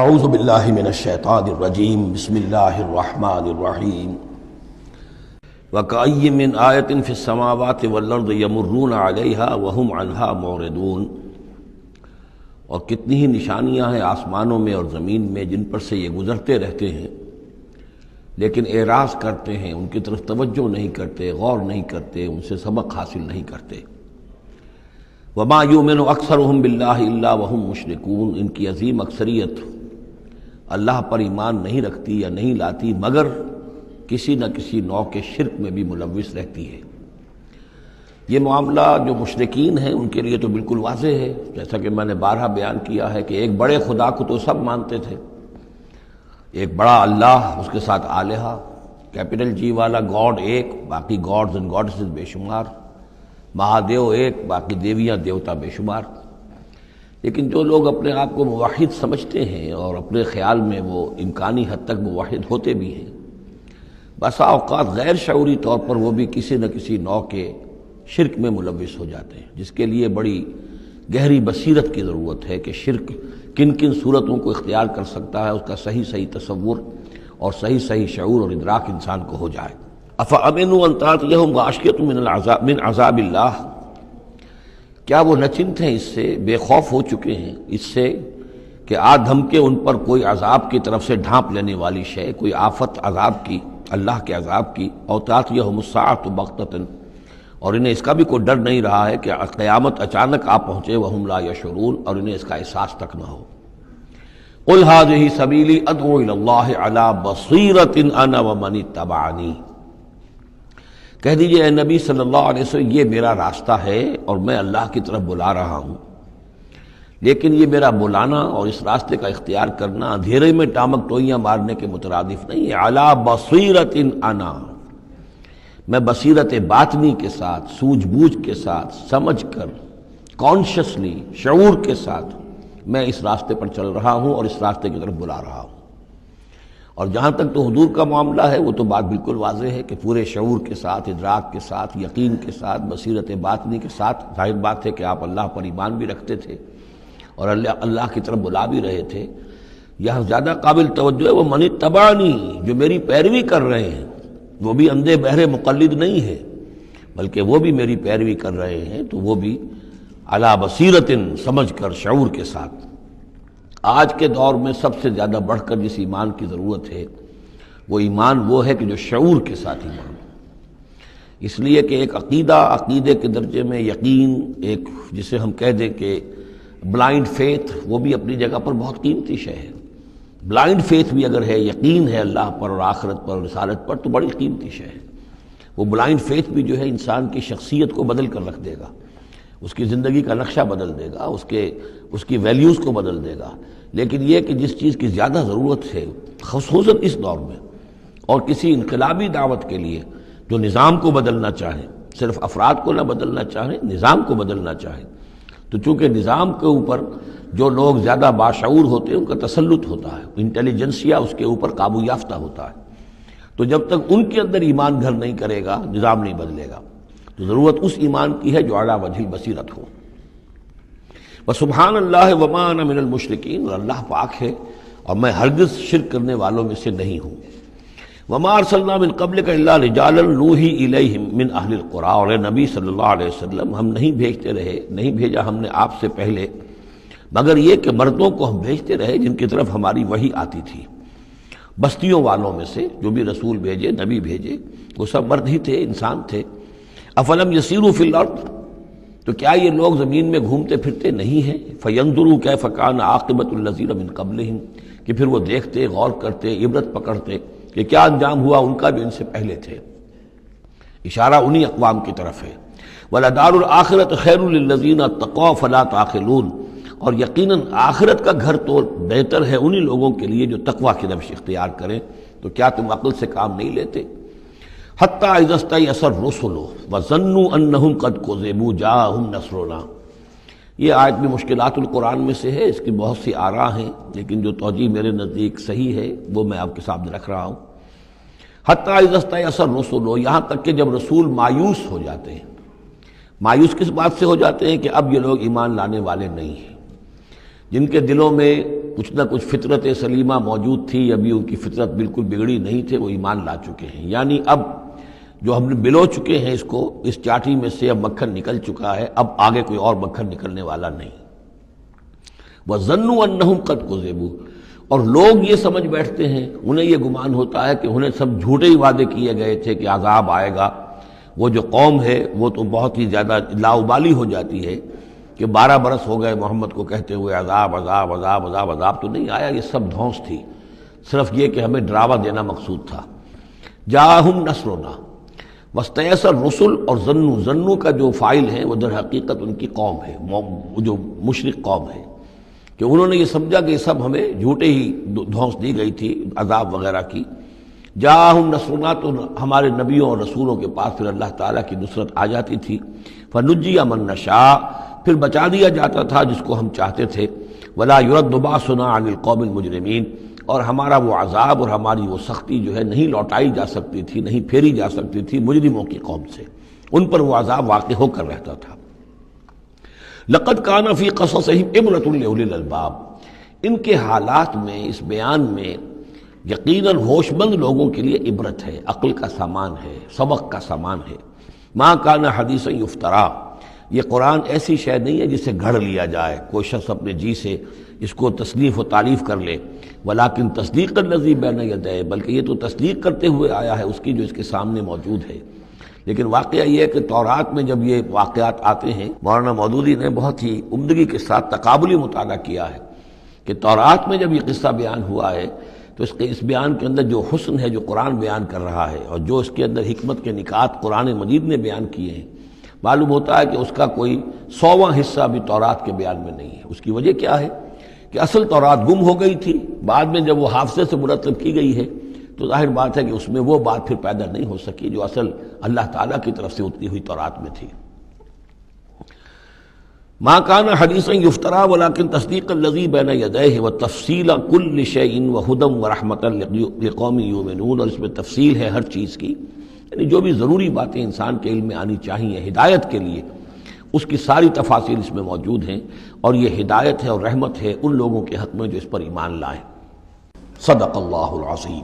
اعوذ باللہ من الشیطان الرجیم بسم اللہ الرحمن الرحیم وَكَأَيٍّ مِّنْ آیَةٍ فِي السَّمَاوَاتِ وَالْأَرْضِ يَمُرُّونَ عَلَيْهَا وَهُمْ عَنْهَا مُعْرِضُونَ، اور کتنی ہی نشانیاں ہیں آسمانوں میں اور زمین میں جن پر سے یہ گزرتے رہتے ہیں لیکن اعراض کرتے ہیں، ان کی طرف توجہ نہیں کرتے، غور نہیں کرتے، ان سے سبق حاصل نہیں کرتے۔ وَمَا يُؤْمِنُ أَكْثَرُهُمْ بِاللَّهِ إِلَّا وَهُمْ مُشْرِكُونَ، ان کی عظیم اکثریت اللہ پر ایمان نہیں رکھتی یا نہیں لاتی مگر کسی نہ کسی نوع کے شرک میں بھی ملوث رہتی ہے۔ یہ معاملہ جو مشرکین ہیں ان کے لیے تو بالکل واضح ہے، جیسا کہ میں نے بارہا بیان کیا ہے کہ ایک بڑے خدا کو تو سب مانتے تھے، ایک بڑا اللہ، اس کے ساتھ آلہہ، کیپٹل جی والا گاڈ ایک، باقی گاڈز اینڈ گاڈسز بے شمار، مہادیو ایک، باقی دیویاں دیوتا بے شمار۔ لیکن جو لوگ اپنے آپ کو موحد سمجھتے ہیں اور اپنے خیال میں وہ امکانی حد تک موحد ہوتے بھی ہیں، بسا اوقات غیر شعوری طور پر وہ بھی کسی نہ کسی نوع کے شرک میں ملوث ہو جاتے ہیں، جس کے لیے بڑی گہری بصیرت کی ضرورت ہے کہ شرک کن کن صورتوں کو اختیار کر سکتا ہے، اس کا صحیح تصور اور صحیح شعور اور ادراک انسان کو ہو جائے۔ افامنوا ان تاتیہم غاشیۃ من عذاب اللہ، کیا وہ نچنت ہیں، اس سے بے خوف ہو چکے ہیں اس سے کہ آ دھمکے ان پر کوئی عذاب کی طرف سے ڈھانپ لینے والی شے، کوئی آفت عذاب کی، اللہ کے عذاب کی، او تاتیہم الساعۃ بغتۃ، اور انہیں اس کا بھی کوئی ڈر نہیں رہا ہے کہ قیامت اچانک آ پہنچے، وہم لا یشعرون، اور انہیں اس کا احساس تک نہ ہو۔ قل ھذہ سبیلی ادعو الی اللہ علی بصیرۃ انا ومن اتبعنی، کہہ دیجئے اے نبی صلی اللہ علیہ وسلم، یہ میرا راستہ ہے اور میں اللہ کی طرف بلا رہا ہوں، لیکن یہ میرا بلانا اور اس راستے کا اختیار کرنا اندھیرے میں ٹامک ٹوئیاں مارنے کے مترادف نہیں ہے۔ علی بصیرۃ انا، میں بصیرت باطنی کے ساتھ، سوجھ بوجھ کے ساتھ، سمجھ کر، کانشیسلی، شعور کے ساتھ میں اس راستے پر چل رہا ہوں اور اس راستے کی طرف بلا رہا ہوں۔ اور جہاں تک تو حضور کا معاملہ ہے وہ تو بات بالکل واضح ہے کہ پورے شعور کے ساتھ، ادراک کے ساتھ، یقین کے ساتھ، بصیرت باطنی کے ساتھ، ظاہر بات ہے کہ آپ اللہ پر ایمان بھی رکھتے تھے اور اللہ کی طرف بلا بھی رہے تھے۔ یہاں زیادہ قابل توجہ ہے وہ من اتبعنی، جو میری پیروی کر رہے ہیں، وہ بھی اندھے بہرے مقلد نہیں ہے بلکہ وہ بھی میری پیروی کر رہے ہیں، تو وہ بھی علی بصیرت، سمجھ کر، شعور کے ساتھ۔ آج کے دور میں سب سے زیادہ بڑھ کر جس ایمان کی ضرورت ہے وہ ایمان وہ ہے کہ جو شعور کے ساتھ ایمان ہو، اس لیے کہ ایک عقیدے کے درجے میں یقین، ایک جسے ہم کہہ دیں کہ بلائنڈ فیتھ، وہ بھی اپنی جگہ پر بہت قیمتی شے ہے۔ بلائنڈ فیتھ بھی اگر ہے، یقین ہے اللہ پر اور آخرت پر اور رسالت پر، تو بڑی قیمتی شے ہے۔ وہ بلائنڈ فیتھ بھی جو ہے انسان کی شخصیت کو بدل کر رکھ دے گا، اس کی زندگی کا نقشہ بدل دے گا، اس کی ویلیوز کو بدل دے گا۔ لیکن یہ کہ جس چیز کی زیادہ ضرورت ہے خصوصاً اس دور میں، اور کسی انقلابی دعوت کے لیے جو نظام کو بدلنا چاہے، صرف افراد کو نہ بدلنا چاہیں، نظام کو بدلنا چاہیں، تو چونکہ نظام کے اوپر جو لوگ زیادہ باشعور ہوتے ہیں ان کا تسلط ہوتا ہے، انٹیلیجنسیا اس کے اوپر قابو یافتہ ہوتا ہے، تو جب تک ان کے اندر ایمان گھر نہیں کرے گا نظام نہیں بدلے گا۔ تو ضرورت اس ایمان کی ہے جو اعلیٰ وجہ البصیرت ہو۔ وسبحان اللہ وما انا من المشرکین، اور اللہ پاک ہے اور میں ہرگز شرک کرنے والوں میں سے نہیں ہوں۔ وما ارسلنا من قبلک الا رجالا نوحی الیہم من اہل القری، اور اے نبی صلی اللہ علیہ وسلم، ہم نہیں بھیجا ہم نے آپ سے پہلے مگر یہ کہ مردوں کو ہم بھیجتے رہے جن کی طرف ہماری وحی آتی تھی۔ بستیوں والوں میں سے جو بھی رسول بھیجے، نبی بھیجے، وہ سب مرد ہی تھے، انسان تھے۔ افلم یسیروا فی الارض، تو کیا یہ لوگ زمین میں گھومتے پھرتے نہیں ہیں؟ فینظروا کیف کان عاقبۃ الذین من قبلہم، کہ پھر وہ دیکھتے، غور کرتے، عبرت پکڑتے کہ کیا انجام ہوا ان کا جو ان سے پہلے تھے۔ اشارہ انہی اقوام کی طرف ہے۔ وَلَدَارُ الْآخِرَةُ خَيْرٌ لِلَّذِينَ اتَّقَوْا فَلَا تَعْقِلُونَ، اور یقیناً آخرت کا گھر تو بہتر ہے انہی لوگوں کے لیے جو تقویٰ کی روش اختیار کریں، تو کیا تم عقل سے کام نہیں لیتے؟ حتی اذا استیأس الرسل وظنوا انہم قد کذبوا جاءہم نصرنا، یہ آیت بھی مشکلات القرآن میں سے ہے، اس کی بہت سی آراء ہیں، لیکن جو توجیہ میرے نزدیک صحیح ہے وہ میں آپ کے سامنے رکھ رہا ہوں۔ حتی اذا استیأس الرسل، یہاں تک کہ جب رسول مایوس ہو جاتے ہیں۔ مایوس کس بات سے ہو جاتے ہیں؟ کہ اب یہ لوگ ایمان لانے والے نہیں ہیں، جن کے دلوں میں کچھ نہ کچھ فطرت سلیمہ موجود تھی، ابھی ان کی فطرت بالکل بگڑی نہیں تھے، وہ ایمان لا چکے ہیں۔ یعنی اب جو ہم نے بلو چکے ہیں اس کو، اس چاٹی میں سے اب مکھن نکل چکا ہے، اب آگے کوئی اور مکھن نکلنے والا نہیں۔ وَظَنُّوا أَنَّهُمْ قَدْ كُذِبُوا، اور لوگ یہ سمجھ بیٹھتے ہیں، انہیں یہ گمان ہوتا ہے کہ انہیں سب جھوٹے ہی وعدے کیے گئے تھے کہ عذاب آئے گا۔ وہ جو قوم ہے وہ تو بہت ہی زیادہ لاؤبالی ہو جاتی ہے کہ 12 برس ہو گئے محمد کو کہتے ہوئے عذاب عذاب عذاب عذاب، عذاب تو نہیں آیا، یہ سب دھونس تھی، صرف یہ کہ ہمیں ڈراوا دینا مقصود تھا۔ جاءہم نصرنا واستیأس الرسل، اور ظنو کا جو فاعل ہے وہ در حقیقت ان کی قوم ہے، جو مشرک قوم ہے، کہ انہوں نے یہ سمجھا کہ یہ سب ہمیں جھوٹے ہی دھونس دی گئی تھی عذاب وغیرہ کی۔ جاءہم نصرنا، تو ہمارے نبیوں اور رسولوں کے پاس پھر اللہ تعالیٰ کی نصرت آ جاتی تھی۔ فنجی من نشاء، پھر بچا دیا جاتا تھا جس کو ہم چاہتے تھے۔ ولا يرد باسنا عن القوم المجرمین، اور ہمارا وہ عذاب اور ہماری وہ سختی جو ہے نہیں لوٹائی جا سکتی تھی، نہیں پھیری جا سکتی تھی مجرموں کی قوم سے، ان پر وہ عذاب واقع ہو کر رہتا تھا۔ لقد كان في قصصهم عبرة لأولي الألباب، ان کے حالات میں، اس بیان میں یقیناً ہوش مند لوگوں کے لیے عبرت ہے، عقل کا سامان ہے، سبق کا سامان ہے۔ ما كان حدیثا یفترا، یہ قرآن ایسی شے نہیں ہے جسے گھڑ لیا جائے، کوئی شخص اپنے جی سے اس کو تصنیف و تعریف کر لے۔ ولیکن تصدیق الذی بین یدیہ، بلکہ یہ تو تصدیق کرتے ہوئے آیا ہے اس کی جو اس کے سامنے موجود ہے۔ لیکن واقعہ یہ ہے کہ تورات میں جب یہ واقعات آتے ہیں، مولانا مودودی نے بہت ہی عمدگی کے ساتھ تقابلی مطالعہ کیا ہے کہ تورات میں جب یہ قصہ بیان ہوا ہے تو اس بیان کے اندر جو حسن ہے جو قرآن بیان کر رہا ہے، اور جو اس کے اندر حکمت کے نکات قرآن مجید نے بیان کیے ہیں، معلوم ہوتا ہے کہ اس کا کوئی 100واں حصہ بھی تورات کے بیان میں نہیں ہے۔ اس کی وجہ کیا ہے کہ اصل تورات گم ہو گئی تھی، بعد میں جب وہ حافظے سے مرتب کی گئی ہے تو ظاہر بات ہے کہ اس میں وہ بات پھر پیدا نہیں ہو سکی جو اصل اللہ تعالیٰ کی طرف سے اتری ہوئی تورات میں تھی۔ ما كان حدیثا یفترا ولکن تصدیق الذی بین یدیہ وتفصیل کل شیء وہدی ورحمۃ لقوم یؤمنون، اور اس میں تفصیل ہے ہر چیز کی، یعنی جو بھی ضروری باتیں انسان کے علم میں آنی چاہیے ہدایت کے لیے، اس کی ساری تفاصیل اس میں موجود ہیں، اور یہ ہدایت ہے اور رحمت ہے ان لوگوں کے حق میں جو اس پر ایمان لائیں۔ صدق اللہ العظیم۔